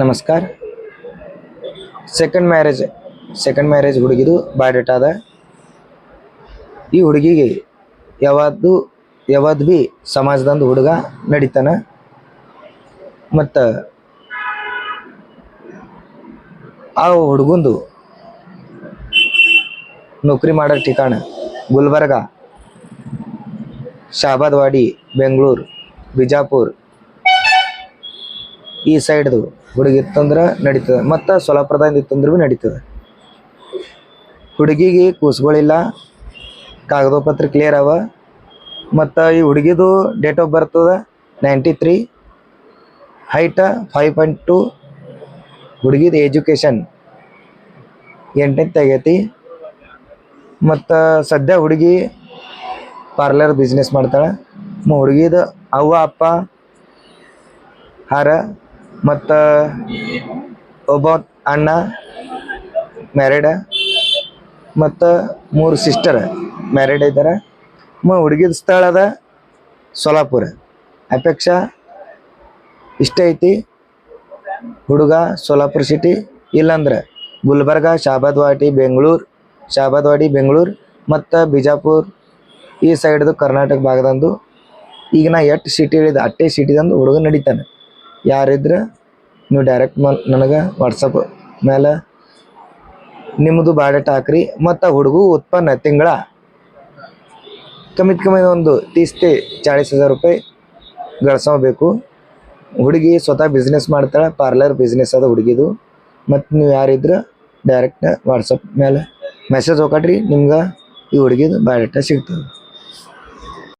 ನಮಸ್ಕಾರ. Second marriage ಹುಡುಗಿದು biodata ಅದ. ಈ ಹುಡುಗಿಗೆ ಯಾವತ್ತು ಭೀ ಸಮಾಜದಂದು ಹುಡುಗ ನಡಿತಾನ. ಮತ್ತು ಆ ಹುಡುಗಂದು ನೌಕರಿ ಮಾಡೋ ठिकाण ಗುಲ್ಬರ್ಗ, ಶಹಾಬಾದವಾಡಿ, ಬೆಂಗಳೂರು, ಬಿಜಾಪುರ ಈ ಸೈಡ್ದು ಹುಡುಗಿ ಇತ್ತಂದ್ರೆ ನಡೀತದೆ. ಮತ್ತು ಸೊಲ್ಲಾಪುರದಿಂದ ಇತ್ತಂದ್ರೆ ಭೀ ನಡೀತದೆ. ಹುಡುಗಿಗೆ ಕೂಸುಗಳಿಲ್ಲ, ಕಾಗದ ಪತ್ರ ಕ್ಲಿಯರ್ ಅವ. ಮತ್ತು ಈ ಹುಡುಗಿದು ಡೇಟ್ ಆಫ್ ಬರ್ತ್ ಅದ 93, ಹೈಟ 5.2. ಹುಡುಗಿದು ಎಜುಕೇಷನ್ 8th ಆಗೈತಿ. ಮತ್ತು ಸದ್ಯ ಹುಡುಗಿ ಪಾರ್ಲರ್ ಬಿಸ್ನೆಸ್ ಮಾಡ್ತಾಳೆ. ಹುಡುಗಿದು ಅವ್ವ ಅಪ್ಪ ಹಾರ. ಮತ್ತು ಒಬ್ಬ ಅಣ್ಣ ಮ್ಯಾರಿಡ. ಮತ್ತು 3 ಸಿಸ್ಟರ್ ಮ್ಯಾರಿಡ್ ಇದ್ದಾರೆ. ಹುಡುಗಿದ ಸ್ಥಳ ಅದ ಸೊಲ್ಲಾಪುರ. ಅಪೇಕ್ಷಾ ಇಷ್ಟ ಐತಿ. ಹುಡುಗ ಸೊಲ್ಲಾಪುರ ಸಿಟಿ, ಇಲ್ಲಾಂದ್ರೆ ಗುಲ್ಬರ್ಗ, ಶಹಾಬಾದವಾಡಿ, ಬೆಂಗಳೂರು ಮತ್ತು ಬಿಜಾಪುರ ಈ ಸೈಡ್ದು ಕರ್ನಾಟಕ ಭಾಗದಂದು. ಈಗ ನಾ ಎಷ್ಟು ಸಿಟಿ ಹೇಳಿದೆ ಅಷ್ಟೇ ಸಿಟಿದಂದು ಹುಡುಗ ನಡೀತಾನೆ. ಯಾರಿದ್ರೆ ನೀವು ಡೈರೆಕ್ಟ್ ನನಗೆ ವಾಟ್ಸಪ್ ಮೇಲೆ ನಿಮ್ಮದು ಬಯೋಡೇಟಾ ಹಾಕ್ರಿ. ಮತ್ತು ಹುಡುಗ ಉತ್ಪನ್ನ ತಿಂಗಳ ಕಮ್ಮಿ ಒಂದು 30,000-40,000 ರೂಪಾಯಿ ಗಳಿಸಬೇಕು. ಹುಡುಗಿ ಸ್ವತಃ ಬಿಸ್ನೆಸ್ ಮಾಡ್ತಾಳೆ, ಪಾರ್ಲರ್ ಬಿಸ್ನೆಸ್ ಅದ ಹುಡುಗಿದು. ಮತ್ತು ನೀವು ಯಾರಿದ್ರೆ ಡೈರೆಕ್ಟ್ ವಾಟ್ಸಪ್ ಮೇಲೆ ಮೆಸೇಜ್ ಹೋಗ್ರಿ, ನಿಮ್ಗೆ ಈ ಹುಡುಗಿದು ಬಯೋಡೇಟಾ ಸಿಗ್ತದೆ.